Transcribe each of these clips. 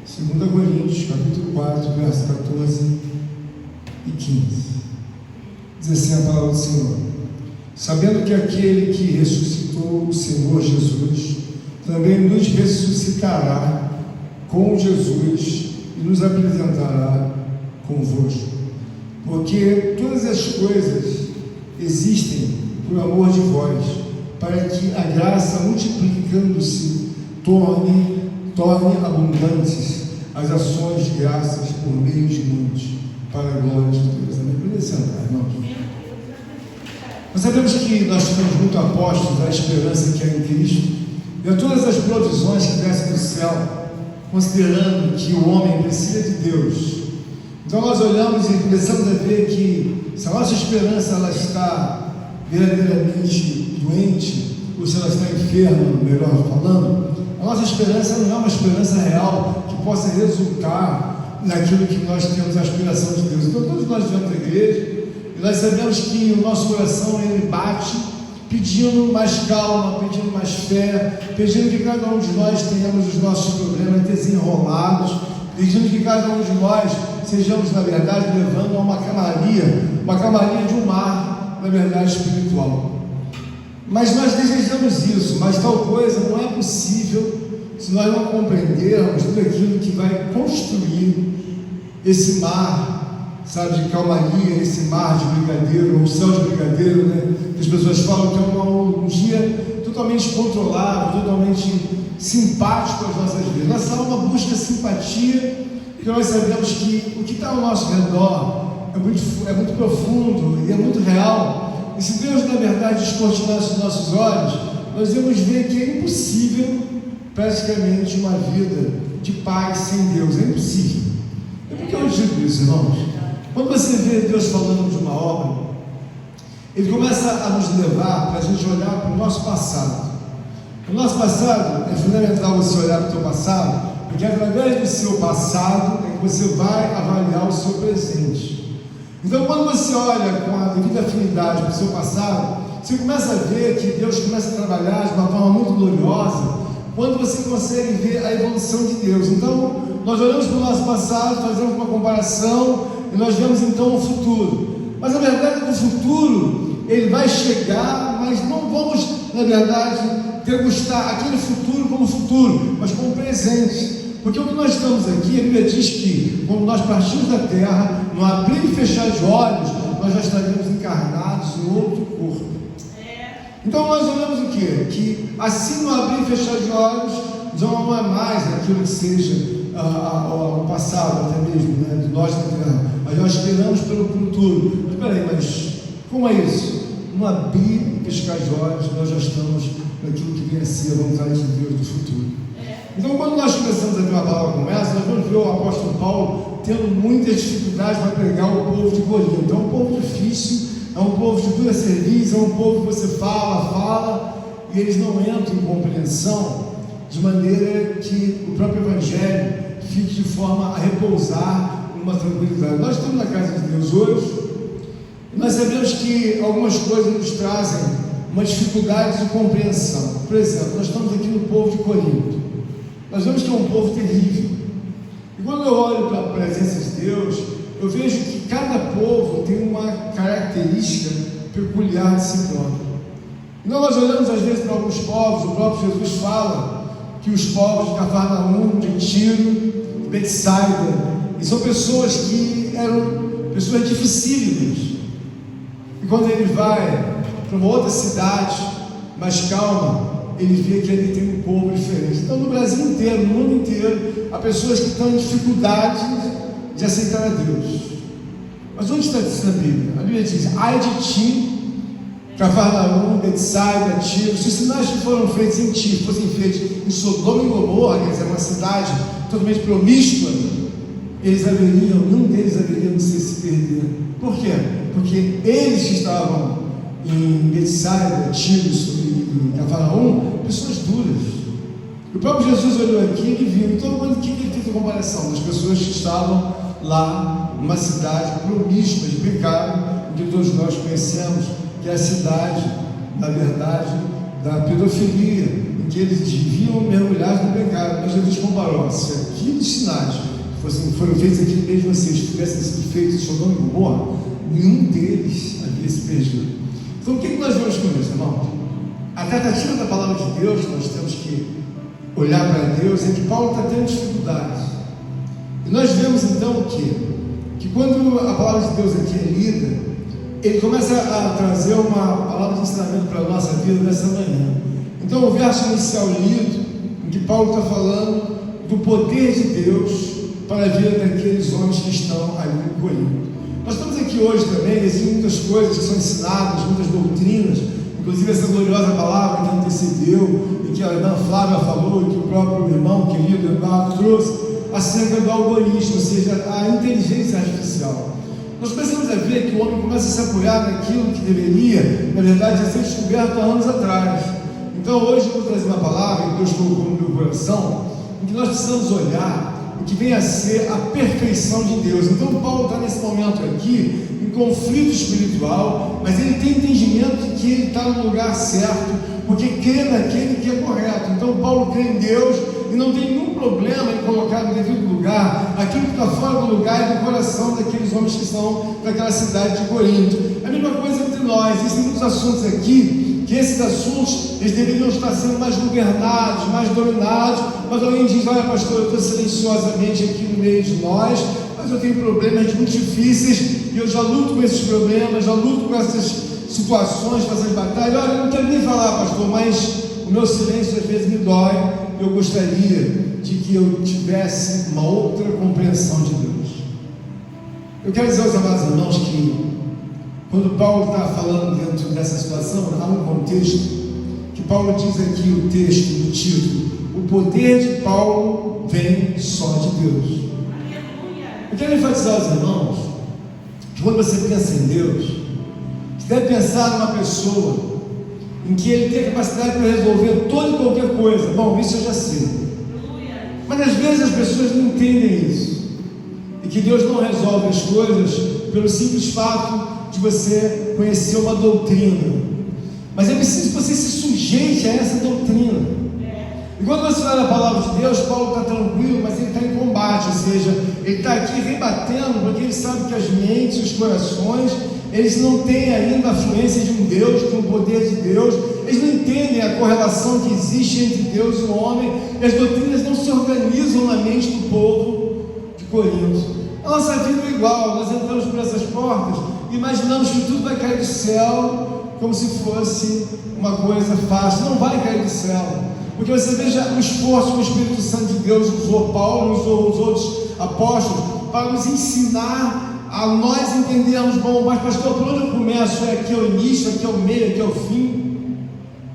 2 Coríntios, capítulo 4, versos 14 e 15. Diz assim a palavra do Senhor: sabendo que aquele que ressuscitou o Senhor Jesus também nos ressuscitará com Jesus e nos apresentará convosco. Porque todas as coisas existem por amor de vós, para que a graça, multiplicando-se, torne abundantes as ações de graças por meio de muitos, para a glória de Deus. Amém? Podem sentar, irmãos. Nós sabemos que nós somos muito apóstolos da esperança que é em Cristo, e a todas as provisões que descem do céu, considerando que o homem precisa de Deus. Então nós olhamos e começamos a ver que se a nossa esperança ela está verdadeiramente doente, ou se ela está enferma, melhor falando, a nossa esperança não é uma esperança real que possa resultar naquilo que nós temos a aspiração de Deus. Então todos nós vivemos na igreja e nós sabemos que o nosso coração ele bate pedindo mais calma, pedindo mais fé, pedindo que cada um de nós tenhamos os nossos problemas desenrolados, pedindo que cada um de nós sejamos, na verdade, levando a uma camaria de um mar, na verdade, espiritual. Mas nós desejamos isso, mas tal coisa não é possível se nós não compreendermos tudo aquilo que vai construir esse mar, sabe, de calmaria, esse mar de brigadeiro, ou céu de brigadeiro, né? As pessoas falam que é um dia totalmente controlado, totalmente simpático às nossas vidas. Nossa alma busca simpatia, porque nós sabemos que o que está ao nosso redor é muito profundo e é muito real. E se Deus, na verdade, descortinasse os nossos olhos, nós íamos ver que é impossível, praticamente, uma vida de paz sem Deus. É impossível. E por que eu digo isso, irmãos? Quando você vê Deus falando de uma obra, Ele começa a nos levar para a gente olhar para o nosso passado. O nosso passado, é fundamental você olhar para o seu passado, porque através do seu passado é que você vai avaliar o seu presente. Então, quando você olha com a devida afinidade para o seu passado, você começa a ver que Deus começa a trabalhar de uma forma muito gloriosa, quando você consegue ver a evolução de Deus. Então, nós olhamos para o nosso passado, fazemos uma comparação, e nós vemos então o futuro. Mas a verdade é que o futuro, ele vai chegar, mas não vamos, na verdade, degustar aquele futuro como futuro, mas como presente. Porque o que nós estamos aqui, a Bíblia diz que quando nós partimos da terra, no abrir e fechar de olhos, nós já estaremos encarnados em outro corpo. Então nós olhamos o quê? Que assim no abrir e fechar de olhos, já não é mais aquilo que seja o passado até mesmo, né, de nós na terra, mas nós esperamos pelo futuro. Mas peraí, mas como é isso? No abrir e fechar de olhos, nós já estamos naquilo que vem a ser a vontade de Deus do futuro. Então, quando nós começamos a ver uma palavra como essa, nós vamos ver o apóstolo Paulo tendo muitas dificuldades para pregar o povo de Corinto. É um povo difícil, é um povo de dura cerviz, é um povo que você fala, e eles não entram em compreensão, de maneira que o próprio Evangelho fique de forma a repousar numa tranquilidade. Nós estamos na casa de Deus hoje, e nós sabemos que algumas coisas nos trazem uma dificuldade de compreensão. Por exemplo, nós estamos aqui no povo de Corinto. Nós vemos que é um povo terrível. E quando eu olho para a presença de Deus, eu vejo que cada povo tem uma característica peculiar de si próprio. Então nós olhamos às vezes para alguns povos, o próprio Jesus fala que os povos de Cafarnaum, de Tiro, de Betsaida, e são pessoas que eram pessoas dificílimas. E quando ele vai para uma outra cidade mais calma, ele vê que ele tem um povo diferente. Então, no Brasil inteiro, no mundo inteiro, há pessoas que estão em dificuldade de aceitar a Deus. Mas onde está isso na Bíblia? A Bíblia diz: ai de ti, Cafarnaum, Betsaida, Tiro, se os sinais que foram feitos em ti fossem feitos em Sodoma e Gomorra, quer dizer, uma cidade totalmente promíscua, nenhum deles haveria se perder. Por quê? Porque eles que estavam em Betsaida, Tiro e Cafarnaum, pessoas duras. O próprio Jesus olhou aqui e viu. Então, o que ele fez a comparação? Das pessoas que estavam lá, numa cidade promíscua de pecado, que todos nós conhecemos, que é a cidade, na verdade, da pedofilia. em que eles deviam mergulhar no pecado, mas Jesus comparou: se aqueles sinais foram feitos aqui no meio de vocês tivessem sido feitos em Sodoma e Gomorra, nenhum deles havia se perdido. Então o que nós vemos com isso, irmão? A tratativa da palavra de Deus, nós temos que olhar para Deus, é que Paulo está tendo dificuldades. E nós vemos então que quando a palavra de Deus aqui é lida, ele começa a trazer uma palavra de ensinamento para a nossa vida nessa manhã. Então o verso inicial lido, em que Paulo está falando do poder de Deus para a vida daqueles homens que estão ali em Corinto. Nós estamos aqui hoje também, existem muitas coisas que são ensinadas, muitas doutrinas, inclusive essa gloriosa palavra que antecedeu, e que a irmã Flávia falou, e que o próprio irmão querido Eduardo trouxe, acerca do algoritmo, ou seja, a inteligência artificial. Nós começamos a ver que o homem começa a se apoiar naquilo que deveria, na verdade, já ser descoberto há anos atrás. Então hoje eu vou trazer uma palavra que Deus colocou no meu coração, em que nós precisamos olhar o que vem a ser a perfeição de Deus. Então Paulo está nesse momento aqui, em conflito espiritual, mas ele tem entendimento de que ele está no lugar certo, porque crê naquele que é correto. Então Paulo crê em Deus e não tem nenhum problema em colocar no devido lugar aquilo que está fora do lugar e do coração daqueles homens que estão daquela cidade de Corinto. A mesma coisa entre nós. Existem muitos assuntos aqui que esses assuntos eles deveriam estar sendo mais governados, mais dominados, mas alguém diz: olha pastor, eu estou silenciosamente aqui no meio de nós, mas eu tenho problemas muito difíceis e eu já luto com esses problemas, já luto com essas situações, com essas batalhas. Olha, eu não quero nem falar, pastor, mas o meu silêncio às vezes me dói. Eu gostaria de que eu tivesse uma outra compreensão de Deus. Eu quero dizer aos amados irmãos que quando Paulo está falando dentro dessa situação, há um contexto que Paulo diz aqui, o texto, o título: o poder de Paulo vem só de Deus. Eu quero enfatizar aos irmãos que quando você pensa em Deus, você deve pensar numa pessoa em que ele tem a capacidade para resolver toda e qualquer coisa. Bom, isso eu já sei. Mas às vezes as pessoas não entendem isso, e que Deus não resolve as coisas pelo simples fato de você conhecer uma doutrina, mas é preciso que você se sujeite a essa doutrina. E quando você fala a palavra de Deus, Paulo está tranquilo, mas ele está em combate, ou seja, ele está aqui rebatendo, porque ele sabe que as mentes, os corações, eles não têm ainda a fluência de um Deus, de um poder de Deus, eles não entendem a correlação que existe entre Deus e o homem, e as doutrinas não se organizam na mente do povo de Corinto. A nossa vida é igual, nós entramos por essas portas, imaginamos que tudo vai cair do céu, como se fosse uma coisa fácil. Não vai cair do céu, porque você veja o esforço que o Espírito Santo de Deus usou Paulo, usou os outros apóstolos, para nos ensinar a nós entendermos: bom, mas pastor, por onde eu começo? Aqui é o início, aqui é o meio, aqui é o fim.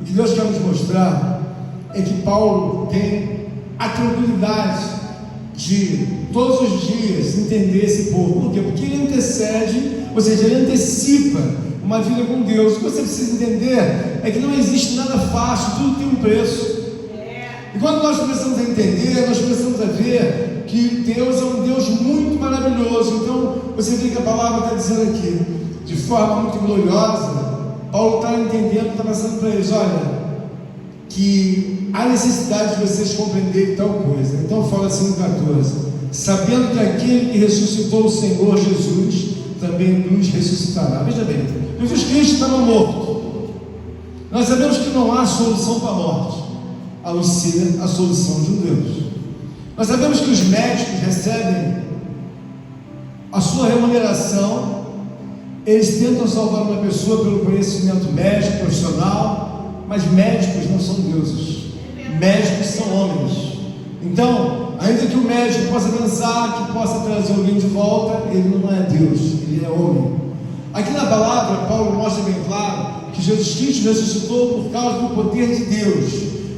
O que Deus quer nos mostrar é que Paulo tem a tranquilidade de todos os dias entender esse povo. Por quê? Porque ele antecede, ou seja, ele antecipa uma vida com Deus. O que você precisa entender é que não existe nada fácil, tudo tem um preço. E quando nós começamos a entender, nós começamos a ver que Deus é um Deus muito maravilhoso. Então você vê que a palavra está dizendo aqui, de forma muito gloriosa, Paulo está entendendo, está passando para eles: olha, que há necessidade de vocês compreenderem tal coisa. Então fala assim no 14: sabendo que aquele que ressuscitou o Senhor Jesus também nos ressuscitará. Veja bem, Jesus Cristo estava morto. Nós sabemos que não há solução para a morte, a não ser a solução de um Deus. Nós sabemos que os médicos recebem a sua remuneração, eles tentam salvar uma pessoa pelo conhecimento médico, profissional, mas médicos não são deuses, médicos são homens. Então, ainda que o médico possa pensar que possa trazer alguém de volta, ele não é Deus, ele é homem. Aqui na palavra, Paulo mostra bem claro que Jesus Cristo ressuscitou por causa do poder de Deus.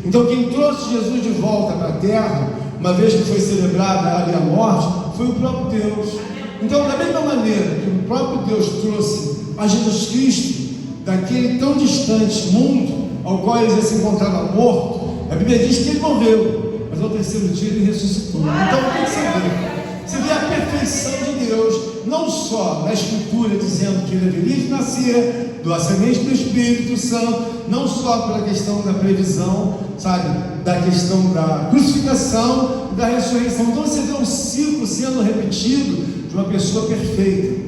Então quem trouxe Jesus de volta para a terra, uma vez que foi celebrada ali a morte, foi o próprio Deus. Então, da mesma maneira que o próprio Deus trouxe a Jesus Cristo daquele tão distante mundo ao qual ele já se encontrava morto, a Bíblia diz que ele morreu, mas ao terceiro dia ele ressuscitou. Então o que você vê? Você vê a perfeição de Deus. não só na Escritura dizendo que ele haveria de nascer do semente do Espírito Santo, não só pela questão da previsão, sabe, da questão da crucificação e da ressurreição. Então você vê um ciclo sendo repetido de uma pessoa perfeita.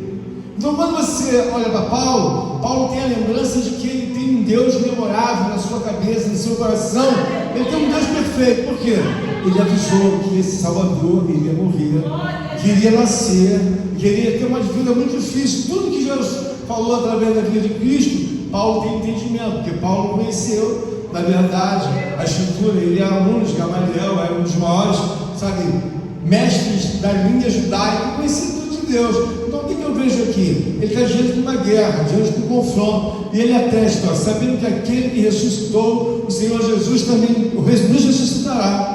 Então quando você olha para Paulo, Paulo tem a lembrança de que ele tem um Deus memorável na sua cabeça, no seu coração. Ele tem um Deus perfeito. Por quê? Ele avisou que esse Salvador iria morrer, que iria nascer, que iria ter uma vida muito difícil. Tudo que Jesus falou através da vida de Cristo, Paulo tem entendimento, porque Paulo conheceu, na verdade, a Escritura. Ele era aluno de Gamaliel, era um dos maiores, sabe, mestres da linha judaica, conhecia tudo de Deus. Então o que eu vejo aqui? Ele está diante de uma guerra, diante de um confronto, e ele atesta, sabendo que aquele que ressuscitou o Senhor Jesus também nos ressuscitará.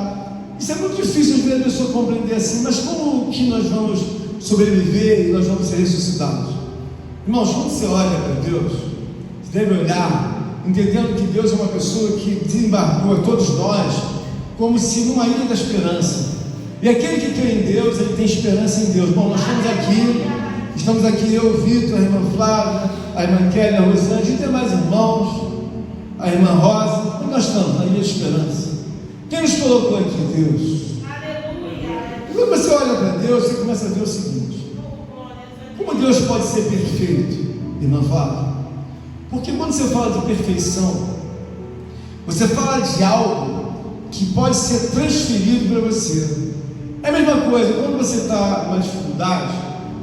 Isso é muito difícil às vezes a pessoa compreender assim, mas como que nós vamos sobreviver e nós vamos ser ressuscitados? Irmãos, quando você olha para Deus, você deve olhar entendendo que Deus é uma pessoa que desembarcou a todos nós como se numa ilha da esperança. E aquele que crê em Deus, ele tem esperança em Deus. Bom, nós estamos aqui eu, o Vitor, a irmã Flávia, a irmã Kelly, a Rosângela, e tem mais irmãos, a irmã Rosa. Onde nós estamos? Na ilha da esperança. Quem nos colocou aqui? Deus. E quando você olha para Deus, você começa a ver o seguinte: como Deus pode ser perfeito, irmã Flávia? Porque quando você fala de perfeição, você fala de algo que pode ser transferido para você. É a mesma coisa, quando você está numa dificuldade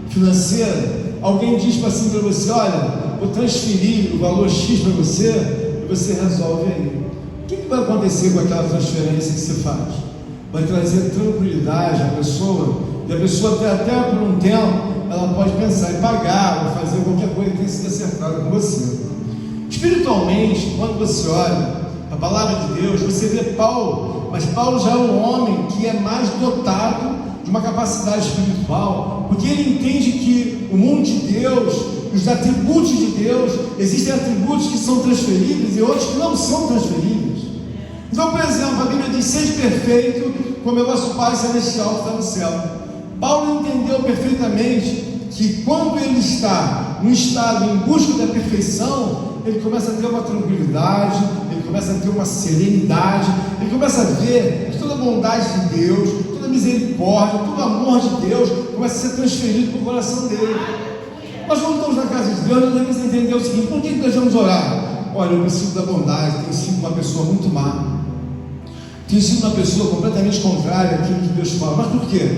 financeira, alguém diz assim para você: olha, vou transferir o valor X para você, e você resolve aí. O que vai acontecer com aquela transferência que você faz? Vai trazer tranquilidade à pessoa, e a pessoa até por um tempo, ela pode pensar em pagar, ou fazer qualquer coisa que tenha sido acertada com você. Espiritualmente, quando você olha a palavra de Deus, você vê Paulo, mas Paulo já é um homem que é mais dotado de uma capacidade espiritual, porque ele entende que o mundo de Deus, os atributos de Deus, existem atributos que são transferíveis e outros que não são transferíveis. Então, por exemplo, a Bíblia diz: seja perfeito como é vosso Pai Celestial que está no céu. Paulo entendeu perfeitamente que quando ele está num estado em busca da perfeição, ele começa a ter uma tranquilidade, ele começa a ter uma serenidade, ele começa a ver que toda a bondade de Deus, toda a misericórdia, todo o amor de Deus começa a ser transferido para o coração dele. Nós quando estamos na casa de Deus, nós temos que entender o seguinte: por que nós vamos orar? Olha, eu preciso da bondade, tenho sido uma pessoa muito má, tenho sido uma pessoa completamente contrária àquilo que Deus fala. Mas por quê?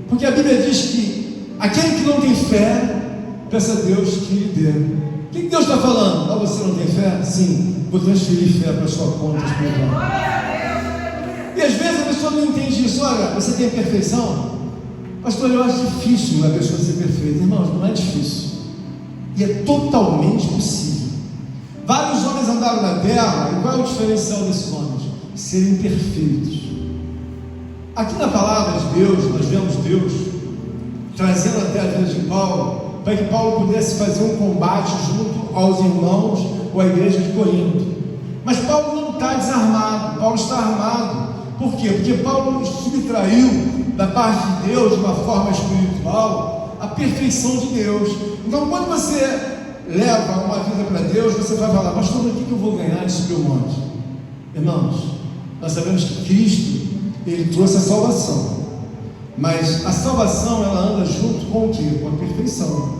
Porque a Bíblia diz que aquele que não tem fé, peça a Deus que lhe dê. O que Deus está falando? Ah, você não tem fé? Sim, vou transferir fé para a sua conta espiritual. E às vezes a pessoa não entende isso. Olha, você tem perfeição? Pastor, eu acho difícil a pessoa ser perfeita. Irmãos, não é difícil. E é totalmente possível. Vários homens andaram na terra, e qual é o diferencial desses homens? Serem perfeitos. Aqui na palavra de Deus, nós vemos Deus trazendo até a vida de Paulo, para que Paulo pudesse fazer um combate junto aos irmãos ou à igreja de Corinto. Mas Paulo não está desarmado, Paulo está armado. Por quê? Porque Paulo subtraiu da parte de Deus, de uma forma espiritual, a perfeição de Deus. Então, quando você leva uma vida para Deus, você vai falar: pastor, o que eu vou ganhar de subir o monte? Irmãos, nós sabemos que Cristo, ele trouxe a salvação, mas a salvação, ela anda junto com o quê? Com a perfeição.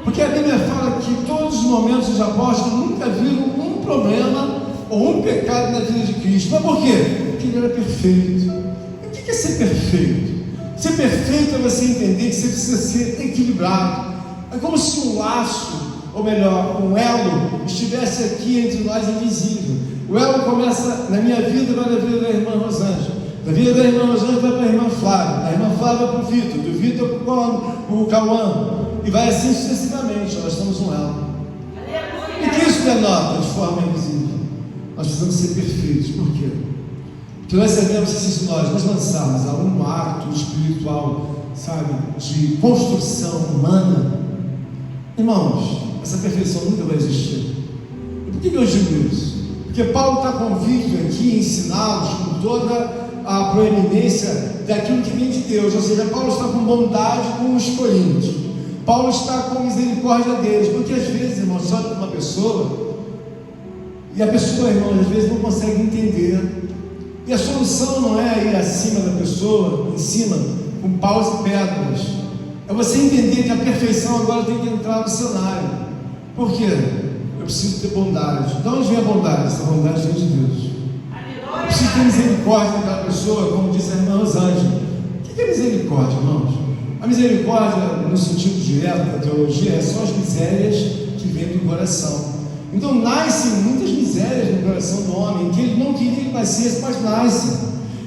Porque a Bíblia fala que todos os momentos os apóstolos nunca viram um problema ou um pecado na vida de Cristo. Mas por quê? Porque ele era perfeito. E o que é ser perfeito? Ser perfeito é você entender que você precisa ser equilibrado. É como se um laço, ou melhor, um elo, estivesse aqui entre nós invisível. O elo começa na minha vida e vai na vida da irmã Rosângela. Da vida da irmã Rosângela vai para a irmã Flávia. Da irmã Flávia para o Vitor. Do Vitor para o Cauã. E vai assim sucessivamente. Nós somos um elo. E que isso denota de forma invisível? Nós precisamos ser perfeitos. Por quê? Porque nós sabemos que se nós nos lançarmos a um ato espiritual, sabe, de construção humana, irmãos, essa perfeição nunca vai existir. E por que eu digo isso? Porque Paulo está convicto aqui em ensiná-los com toda a proeminência daquilo que vem de Deus. Ou seja, Paulo está com bondade com os coríntios. Paulo está com misericórdia deles, porque às vezes, irmão, você olha para uma pessoa, e a pessoa, irmão, às vezes não consegue entender, e a solução não é ir acima da pessoa, em cima, com paus e pedras, é você entender que a perfeição agora tem que entrar no cenário. Por quê? Eu preciso ter bondade. De onde vem a bondade? Essa bondade vem de Deus. Eu preciso ter misericórdia daquela pessoa, como disse a irmã Rosângela. O que é misericórdia, irmãos? A misericórdia, no sentido direto da teologia, é só as misérias que vêm do coração. Então nascem muitas misérias no coração do homem, que ele não queria que nascesse, mas nasce.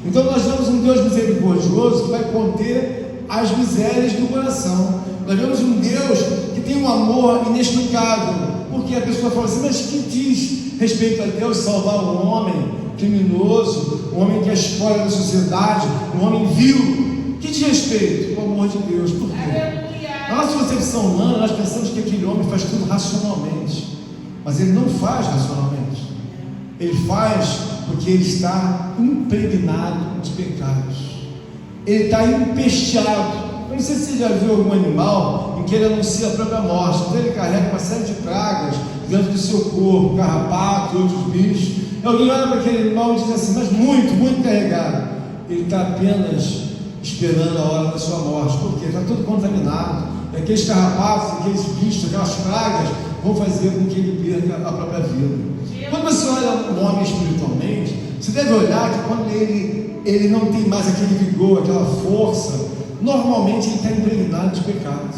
Então nós vemos um Deus misericordioso que vai conter as misérias do coração. Nós vemos um Deus que tem um amor inexplicável, porque a pessoa fala assim, mas que diz respeito a Deus salvar um homem criminoso, um homem que é a escória da sociedade, um homem vil? Que diz respeito? O amor de Deus. Por quê? Na nossa concepção humana, nós pensamos que aquele homem faz tudo racionalmente, mas ele não faz racionalmente. Ele faz porque ele está impregnado de pecados. Ele está empesteado. Eu não sei se você já viu algum animal em que ele anuncia a própria morte. Então ele carrega uma série de pragas dentro do seu corpo, carrapato e outros bichos. E alguém olha para aquele animal e diz assim, mas muito, muito carregado. Ele está apenas esperando a hora da sua morte, porque está tudo contaminado. E aqueles carrapatos, aqueles bichos, aquelas pragas vão fazer com que ele perca a própria vida. Quando você olha um homem espiritualmente, você deve olhar que quando ele não tem mais aquele vigor, aquela força, normalmente ele está impregnado de pecados.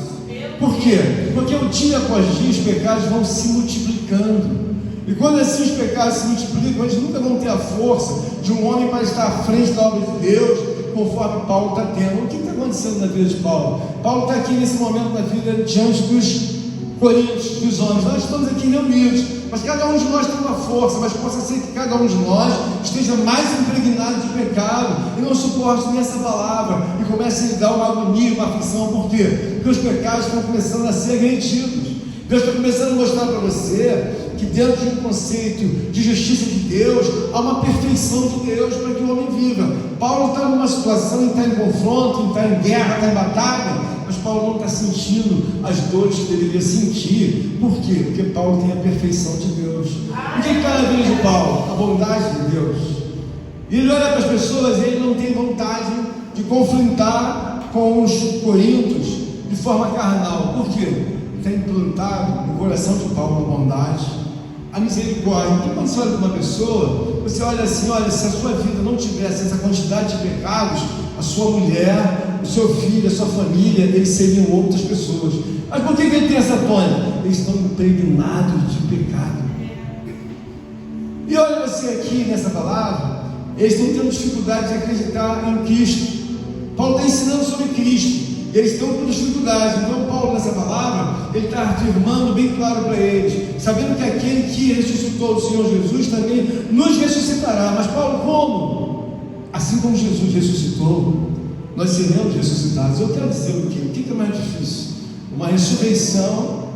Por quê? Porque o dia após dia os pecados vão se multiplicando. E quando assim os pecados se multiplicam, eles nunca vão ter a força de um homem para estar à frente da obra de Deus, conforme Paulo está tendo. O que está acontecendo na vida de Paulo? Paulo está aqui nesse momento da vida diante dos coríntios, dos homens. Nós estamos aqui reunidos, mas cada um de nós tem uma força, mas possa ser que cada um de nós esteja mais impregnado de pecado e não suporte nem essa palavra e comece a lhe dar uma agonia, uma aflição. Por quê? Porque os pecados estão começando a ser agredidos. Deus está começando a mostrar para você que dentro de um conceito de justiça de Deus há uma perfeição de Deus para que o homem viva. Paulo está numa situação em estar em confronto, em estar em guerra, está em batalha, mas Paulo não está sentindo as dores que deveria sentir. Por quê? Porque Paulo tem a perfeição de Deus. O que está na vida de Paulo? A bondade de Deus. E ele olha para as pessoas e ele não tem vontade de confrontar com os coríntios de forma carnal. Por quê? Está implantado no coração de Paulo a bondade, a misericórdia. Então quando você olha para uma pessoa, você olha assim, olha, se a sua vida não tivesse essa quantidade de pecados, a sua mulher, o seu filho, a sua família, eles seriam outras pessoas. Mas por que ele tem essa tônica? Eles estão impregnados de pecado. E olha você aqui nessa palavra, eles estão tendo dificuldade de acreditar em Cristo. Paulo está ensinando sobre Cristo. Eles estão com dificuldade. Então Paulo nessa palavra, ele está afirmando bem claro para eles, sabendo que aquele que ressuscitou o Senhor Jesus também nos ressuscitará. Mas Paulo, como? Assim como Jesus ressuscitou, nós seremos ressuscitados. Eu quero dizer o quê? O que é mais difícil? Uma ressurreição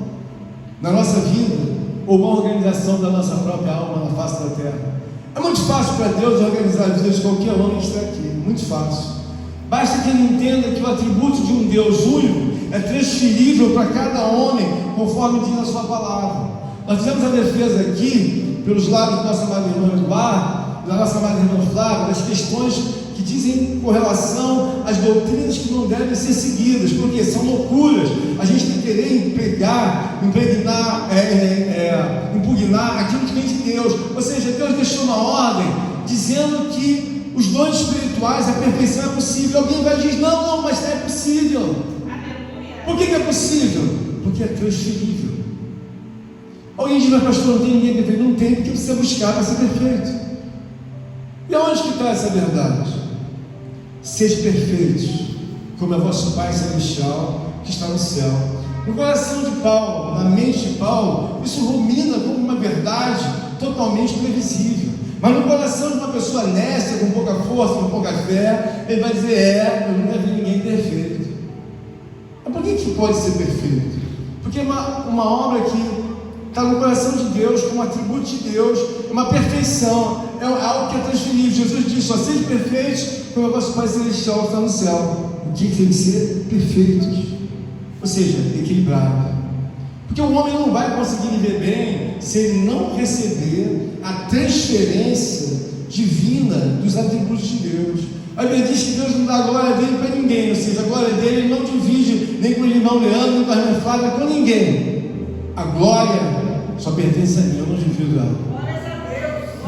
na nossa vida ou uma organização da nossa própria alma na face da terra? É muito fácil para Deus organizar a vida de qualquer homem que está aqui, muito fácil. Basta que ele entenda que o atributo de um Deus único é transferível para cada homem, conforme diz a sua palavra. Nós fizemos a defesa aqui, pelos lados da nossa amada irmã Eduardo, da nossa amada irmã Flávia, das questões que dizem com relação às doutrinas que não devem ser seguidas, porque são loucuras. A gente tem que querer impugnar aquilo que vem de Deus. Ou seja, Deus deixou uma ordem dizendo que os dons espirituais, a perfeição é possível. Alguém vai dizer, não, mas é possível. Aleluia. Por que é possível? Porque é transferível. Alguém diz, mas pastor, não tem ninguém perfeito. Não tem, porque precisa buscar para ser perfeito. E aonde que está essa verdade? Sejam perfeitos, como é vosso Pai Celestial que está no céu. No coração de Paulo, na mente de Paulo, isso rumina como uma verdade totalmente previsível. Mas no coração de uma pessoa néscia, com pouca força, com pouca fé, ele vai dizer, eu nunca vi ninguém perfeito. Mas por que pode ser perfeito? Porque é uma obra que está no coração de Deus, como atributo de Deus, é uma perfeição, é algo que é transferível. Jesus diz, só sejam perfeitos, como o vosso Pai Celestial que está no céu. O que tem que ser? Perfeitos. ou seja, equilibrado. Porque o homem não vai conseguir viver bem se ele não receber a transferência divina dos atributos de Deus. A Bíblia diz que Deus não dá a glória dele para ninguém, ou seja, a glória dele ele não divide nem com o irmão Leandro, nem com a irmã Flávia, com ninguém. A glória só pertence a mim, eu não divido ela.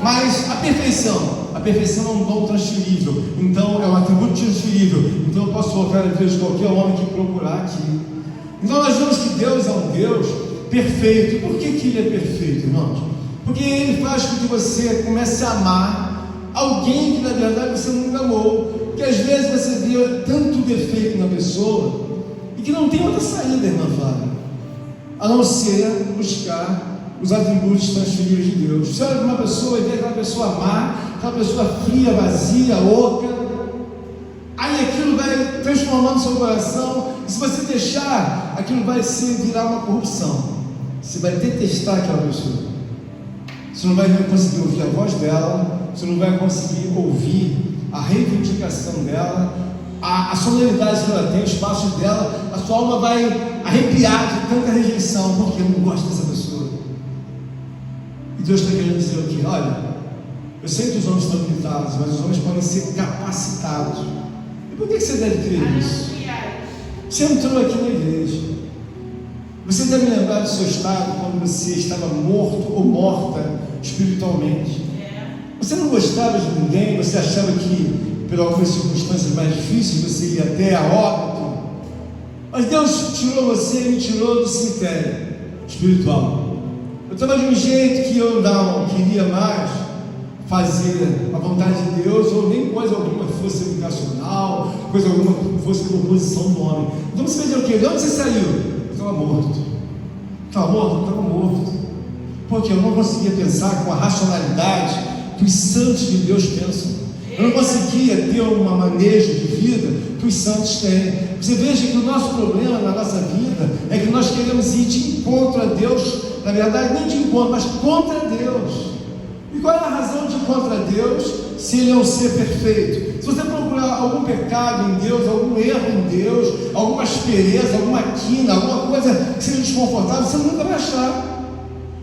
Mas a perfeição é um dom transferível, então é um atributo transferível, então eu posso colocar a Deus qualquer homem que procurar aqui. Então nós vemos que Deus é um Deus perfeito. Por que ele é perfeito, irmãos? Porque Ele faz com que você comece a amar alguém que na verdade você nunca amou. Porque às vezes você vê tanto defeito na pessoa e que não tem outra saída, irmã Flávia, a não ser buscar os atributos transferidos de Deus. Você olha para uma pessoa e vê aquela pessoa amar, aquela pessoa fria, vazia, oca, aí aquilo vai transformando seu coração, e se você deixar, aquilo vai virar uma corrupção. Você vai detestar aquela pessoa, você não vai conseguir ouvir a voz dela, você não vai conseguir ouvir a reivindicação dela, a sonoridade que ela tem, os passos dela, a sua alma vai arrepiar de tanta rejeição, porque eu não gosto dessa pessoa. E Deus está querendo dizer o quê? Olha, eu sei que os homens estão limitados, mas os homens podem ser capacitados. E por que você deve crer nisso? Você entrou aqui na igreja, você deve lembrar do seu estado quando você estava morto ou morta espiritualmente. Você não gostava de ninguém, você achava que por algumas circunstâncias mais difíceis você ia até a óbito, mas Deus tirou você e me tirou do cemitério espiritual. Eu estava de um jeito que eu não queria mais fazer a vontade de Deus, ou nem coisa alguma que fosse educacional, coisa alguma que fosse proposição do homem. Então você fez o quê? De onde você saiu? Eu estava morto. Estava morto? Eu estava morto. Porque eu não conseguia pensar com a racionalidade que os santos de Deus pensam. Eu não conseguia ter uma manejo de vida que os santos têm. Você veja que o nosso problema na nossa vida é que nós queremos ir de encontro a Deus, na verdade nem de encontro, mas contra Deus. E qual é a razão de ir contra Deus se Ele é um ser perfeito? Se você procurar algum pecado em Deus, algum erro em Deus, alguma aspereza, alguma quina, alguma coisa que seja desconfortável, você nunca vai achar.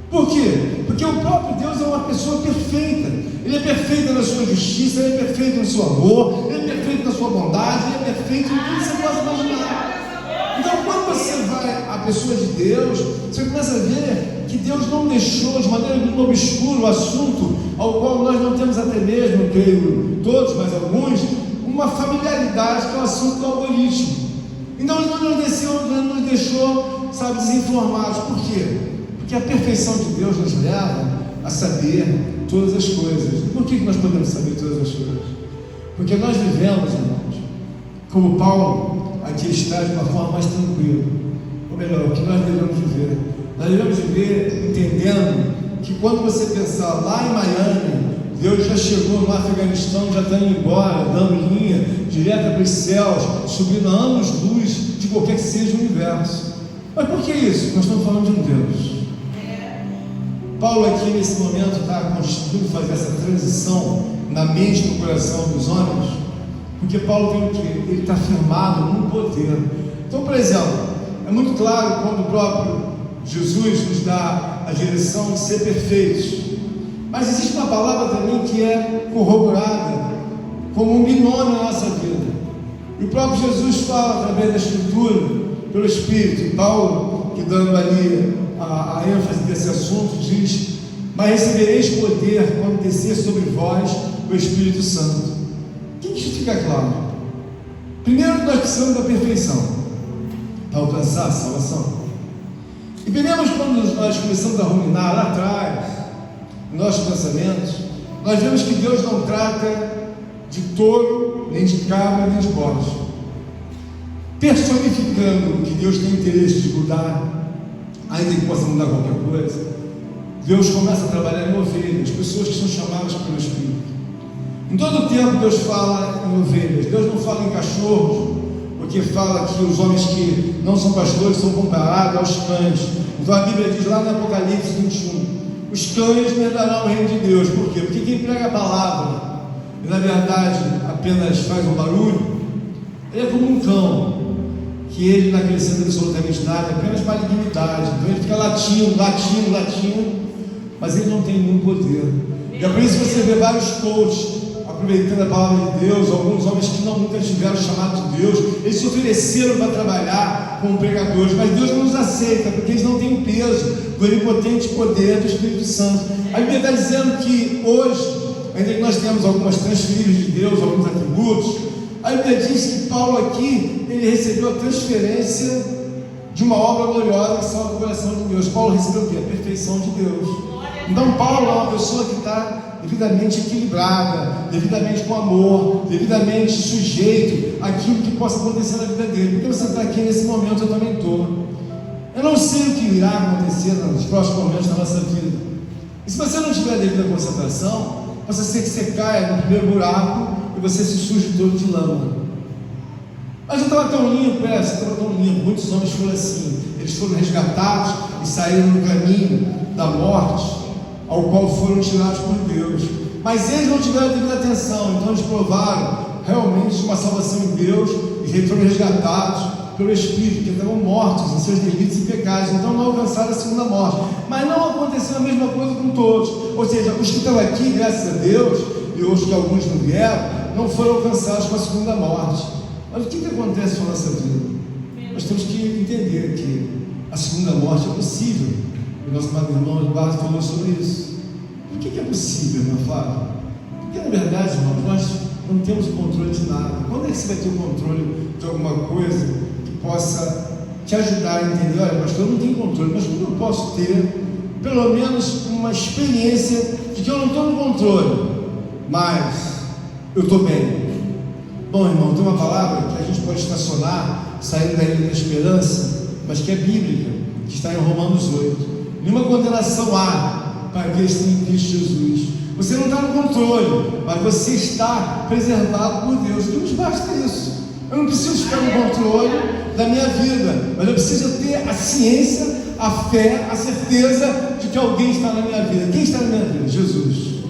Por quê? Porque o próprio Deus é uma pessoa perfeita. Ele é perfeito na sua justiça, Ele é perfeito no seu amor, Ele é perfeito na sua bondade, Ele é perfeito em tudo que você possa imaginar. Então, quando você vai à pessoa de Deus, você começa a ver que Deus não deixou de maneira muito obscura o assunto, ao qual nós não temos até mesmo, creio todos, mas alguns, uma familiaridade, que é o assunto do algoritmo. Então Ele não nos deixou, sabe, desinformados. Por quê? Porque a perfeição de Deus nos leva a saber todas as coisas. E por que nós podemos saber todas as coisas? Porque nós vivemos, irmãos, como Paulo aqui está, de uma forma mais tranquila. Ou melhor, o que nós devemos viver? Nós devemos viver entendendo que quando você pensar lá em Miami, Deus já chegou no Afeganistão, já está indo embora, dando linha direta para os céus, subindo a anos-luz de qualquer que seja o universo. Mas por que isso? Nós estamos falando de um Deus. Paulo aqui nesse momento está conseguindo fazer essa transição na mente e no coração dos homens, porque Paulo tem o quê? Ele está firmado num poder. Então, por exemplo, é muito claro quando o próprio Jesus nos dá a direção de ser perfeitos, mas existe uma palavra também que é corroborada como um binômio na nossa vida, e o próprio Jesus fala através da Escritura, pelo Espírito. Paulo, que dando ali a ênfase desse assunto, diz: mas recebereis poder quando descer sobre vós o Espírito Santo. O que isso fica claro? Primeiro, nós precisamos da perfeição para alcançar a salvação. E primeiro, quando nós começamos a ruminar lá atrás, nos nossos pensamentos, nós vemos que Deus não trata de touro, nem de cabra, nem de bode, personificando que Deus tem interesse de mudar, ainda que possa mudar qualquer coisa. Deus começa a trabalhar em ovelhas, pessoas que são chamadas pelo Espírito. Em todo o tempo Deus fala em ovelhas. Deus não fala em cachorros, porque fala que os homens que não são pastores são comparados aos cães. Então a Bíblia diz lá no Apocalipse 21, os cães não herdarão o reino de Deus. Por quê? Porque quem prega a palavra e na verdade apenas faz um barulho, ele é como um cão que ele não acrescenta absolutamente nada, apenas malignidade. Então ele fica latindo, mas ele não tem nenhum poder. E é por isso que você vê vários coaches aproveitando a palavra de Deus, alguns homens que nunca tiveram o chamado de Deus, eles se ofereceram para trabalhar como pregadores, mas Deus não os aceita, porque eles não têm o peso do onipotente poder do Espírito Santo. A Bíblia está dizendo que hoje, ainda que nós temos algumas transferências de Deus, alguns atributos, a Bíblia diz que Paulo aqui, ele recebeu a transferência de uma obra gloriosa que salva o coração de Deus. Paulo recebeu o quê? A perfeição de Deus. Então Paulo é uma pessoa que está devidamente equilibrada, devidamente com amor, devidamente sujeito àquilo que possa acontecer na vida dele. Porque você está aqui nesse momento, eu também estou. Eu não sei o que irá acontecer nos próximos momentos da nossa vida. E se você não tiver a devida concentração, pode ser que você caia no primeiro buraco e você se suje todo de lama. Mas eu estava tão limpo, estava tão limpo. Muitos homens foram assim. Eles foram resgatados e saíram no caminho da morte, ao qual foram tirados por Deus. Mas eles não tiveram a devida atenção, então eles provaram realmente uma salvação em Deus e foram resgatados pelo Espírito, que estavam mortos em seus delitos e pecados, então não alcançaram a segunda morte. Mas não aconteceu a mesma coisa com todos. Ou seja, os que estão aqui, graças a Deus, e hoje que alguns não vieram, não foram alcançados com a segunda morte. Mas o que acontece com a nossa vida? Nós temos que entender que a segunda morte é possível. O nosso amado irmão Eduardo falou sobre isso. Por que é possível, irmão Flávio? Porque na verdade, irmão, nós não temos o controle de nada. Quando é que você vai ter o controle de alguma coisa que possa te ajudar a entender? Olha, pastor, eu não tenho controle, mas como eu posso ter pelo menos uma experiência de que eu não estou no controle, mas eu estou bem? Bom, irmão, tem uma palavra que a gente pode estacionar saindo da ilha da esperança, mas que é bíblica, que está em Romanos 8. Nenhuma condenação há para aqueles que têm em Cristo Jesus. Você não está no controle, mas você está preservado por Deus. Não nos basta isso. Eu não preciso ficar no controle da minha vida, mas eu preciso ter a ciência, a fé, a certeza de que alguém está na minha vida. Quem está na minha vida? Jesus.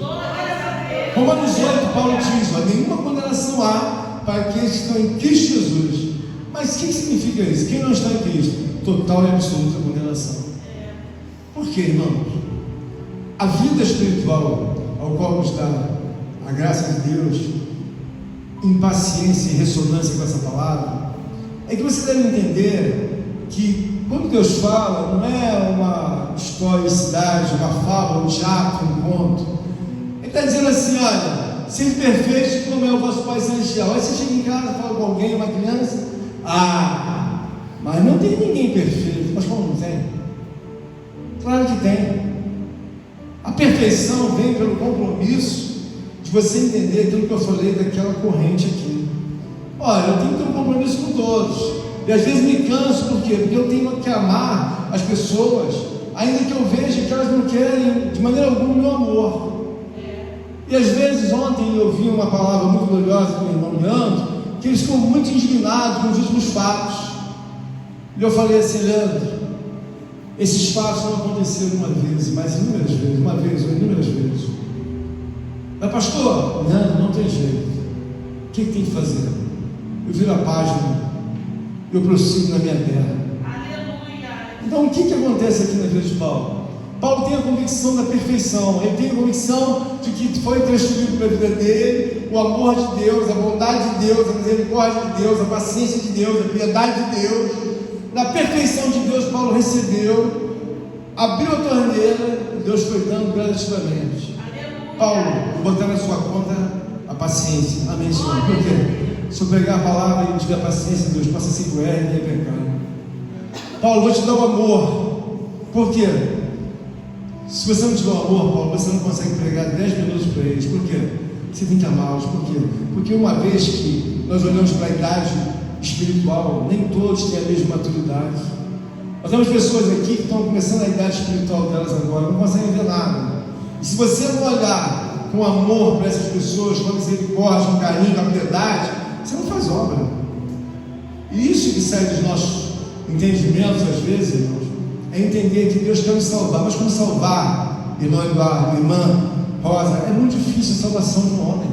Romanos 8, Paulo diz: nenhuma condenação há para aqueles que estão em Cristo Jesus. Mas o que significa isso? Quem não está em Cristo? Total e absoluta condenação. Por quê, irmãos? A vida espiritual ao qual nos dá a graça de Deus, em paciência e ressonância com essa palavra, é que você deve entender que quando Deus fala, não é uma historicidade, uma fábula, um teatro, um conto. Ele está dizendo assim: olha, sede perfeitos como é o vosso Pai Celestial. Aí você chega em casa, fala com alguém, uma criança, mas não tem ninguém perfeito. Mas como não tem? Claro que tem. A perfeição vem pelo compromisso de você entender aquilo que eu falei daquela corrente aqui. Olha, eu tenho que ter um compromisso com todos, e às vezes me canso. Por quê? Porque eu tenho que amar as pessoas, ainda que eu veja que elas não querem de maneira alguma o meu amor. E às vezes, ontem eu ouvi uma palavra muito gloriosa do meu irmão Leandro, que eles ficam muito indignados com os últimos fatos. E eu falei assim: Leandro, esses fatos não aconteceram uma vez, mas inúmeras vezes, uma vez ou inúmeras vezes. Mas pastor, não tem jeito. O que tem que fazer? Eu viro a página, eu prossigo na minha terra. Aleluia. Então o que acontece aqui na vida de Paulo? Paulo tem a convicção da perfeição, ele tem a convicção de que foi transferido para a vida dele o amor de Deus, a bondade de Deus, a misericórdia de Deus, a paciência de Deus, a piedade de Deus. Na perfeição de Deus, Paulo recebeu, abriu a torneira, e Deus foi dando gradativamente. Paulo, vou botar na sua conta a paciência. Amém, Senhor? Por quê? Se eu pegar a palavra e tiver paciência, Deus passa 5 R e é pecado. Paulo, vou te dar o amor. Por quê? Se você não tiver o amor, Paulo, você não consegue pregar 10 minutos para eles. Por quê? Você tem que amá-los. Por quê? Porque uma vez que nós olhamos para a idade espiritual, nem todos têm a mesma maturidade. Nós temos pessoas aqui que estão começando a idade espiritual delas agora, não conseguem ver nada. E se você não olhar com amor para essas pessoas, com misericórdia, com carinho, com piedade, você não faz obra. E isso que sai dos nossos entendimentos às vezes, irmãos, é entender que Deus quer nos salvar. Mas como salvar, irmão Eduardo, irmã Rosa? É muito difícil a salvação de um homem.